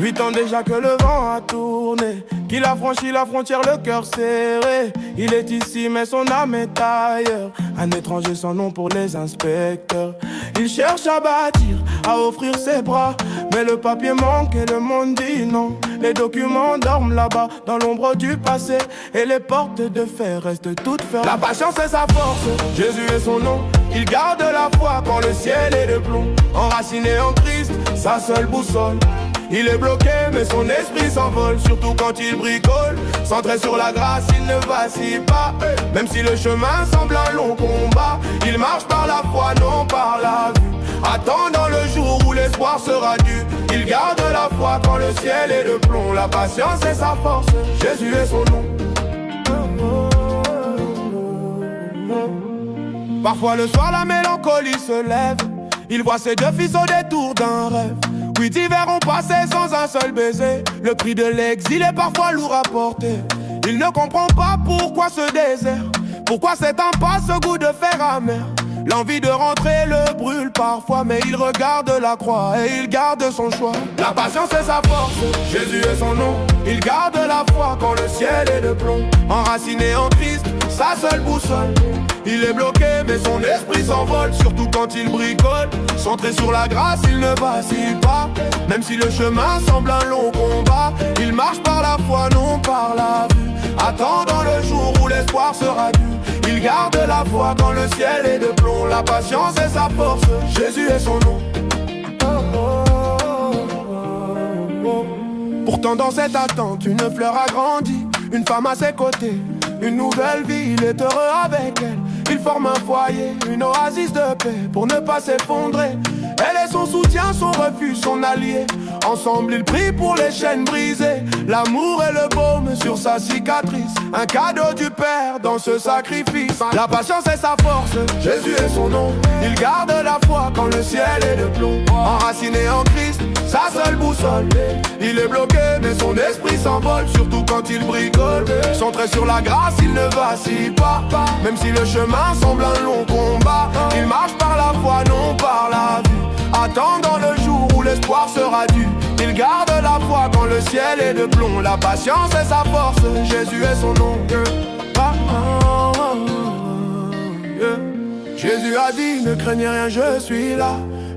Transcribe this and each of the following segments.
8 ans déjà que le vent a tourné, qu'il a franchi la frontière, le cœur serré. Il est ici mais son âme est ailleurs, un étranger sans nom pour les inspecteurs. Il cherche à bâtir, à offrir ses bras, mais le papier manque et le monde dit non. Les documents dorment là-bas, dans l'ombre du passé, et les portes de fer restent toutes fermées. La patience est sa force, Jésus est son nom. Il garde la foi quand le ciel est de plomb. Enraciné en Christ, sa seule boussole. Il est bloqué mais son esprit s'envole, surtout quand il bricole. Centré sur la grâce, il ne vacille pas. Même si le chemin semble un long combat, il marche par la foi, non par la vue. Attendant le jour où l'espoir sera dû. Il garde la foi quand le ciel est de plomb. La patience est sa force, Jésus est son nom. Parfois le soir la mélancolie se lève. Il voit ses deux fils au détour d'un rêve. 8 hivers ont passé sans un seul baiser. Le prix de l'exil est parfois lourd à porter. Il ne comprend pas pourquoi ce désert, pourquoi cette impasse, ce goût de fer amer. L'envie de rentrer le brûle parfois, mais il regarde la croix et il garde son choix. La patience est sa force, Jésus est son nom. Il garde la foi quand le ciel est de plomb. Enraciné en Christ, sa seule boussole. Il est bloqué mais son esprit s'envole, surtout quand il bricole. Centré sur la grâce, il ne vacille pas. Même si le chemin semble un long combat, il marche par la foi, non par la vue. Attendant le jour où l'espoir sera dû. Il garde la foi quand le ciel est de plomb. La patience est sa force, Jésus est son nom. Pourtant dans cette attente, une fleur a grandi. Une femme à ses côtés, une nouvelle vie, il est heureux avec elle. Ils forment un foyer, une oasis de paix pour ne pas s'effondrer. Elle est son soutien, son refuge, son allié. Ensemble ils prient pour les chaînes brisées. L'amour est le baume sur sa cicatrice, un cadeau du Père dans ce sacrifice. La patience est sa force, Jésus est son nom. Il garde la foi quand le ciel est de plomb. Enraciné en Christ, sa seule boussole. Il est bloqué mais son esprit s'envole, surtout quand il bricole. Centré sur la grâce, il ne vacille pas. Même si le chemin semble un long combat, il marche par la foi, non par la vue. Attendant le jour où l'espoir sera dû. Il garde la foi quand le ciel est de plomb. La patience est sa force, Jésus est son nom. Jésus a dit, ne craignez rien, je suis là.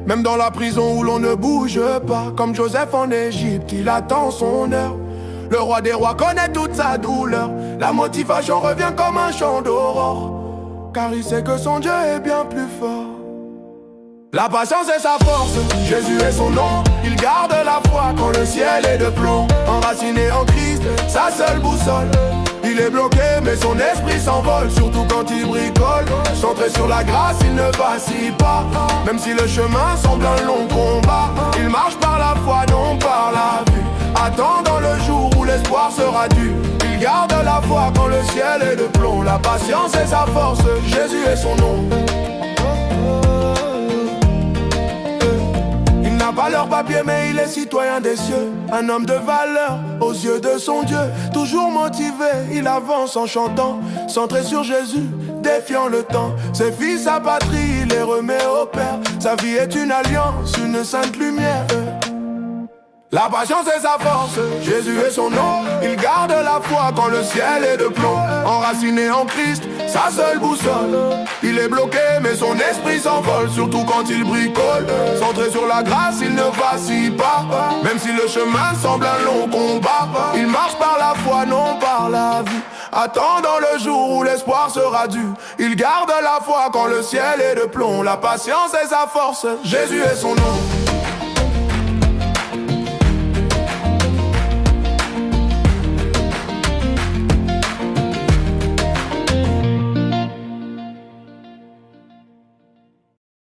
Même dans la prison où l'on ne bouge pas. Comme Joseph en Égypte, il attend son heure. Le roi des rois connaît toute sa douleur. La motivation revient comme un chant d'aurore, car il sait que son Dieu est bien plus fort. La patience est sa force, Jésus est son nom. Il garde la foi quand le ciel est de plomb. Enraciné en Christ, sa seule boussole. Il est bloqué mais son esprit s'envole, surtout quand il bricole. Centré sur la grâce, il ne vacille pas. Même si le chemin semble un long combat, il marche par la foi, non par la vue. Attendant le jour où l'espoir sera dû. Il garde la foi quand le ciel est de plomb. La patience est sa force, Jésus est son nom. Il n'a pas leur papier mais il est citoyen des cieux. Un homme de valeur aux yeux de son Dieu. Toujours motivé, il avance en chantant. Centré sur Jésus, défiant le temps. Ses fils, sa patrie, il les remet au Père. Sa vie est une alliance, une sainte lumière. La patience est sa force, Jésus est son nom. Il garde la foi quand le ciel est de plomb. Enraciné en Christ, sa seule boussole. Il est bloqué mais son esprit s'envole, surtout quand il bricole. Centré sur la grâce, il ne vacille pas. Même si le chemin semble un long combat, il marche par la foi, non par la vue. Attendant le jour où l'espoir sera dû. Il garde la foi quand le ciel est de plomb. La patience est sa force, Jésus est son nom.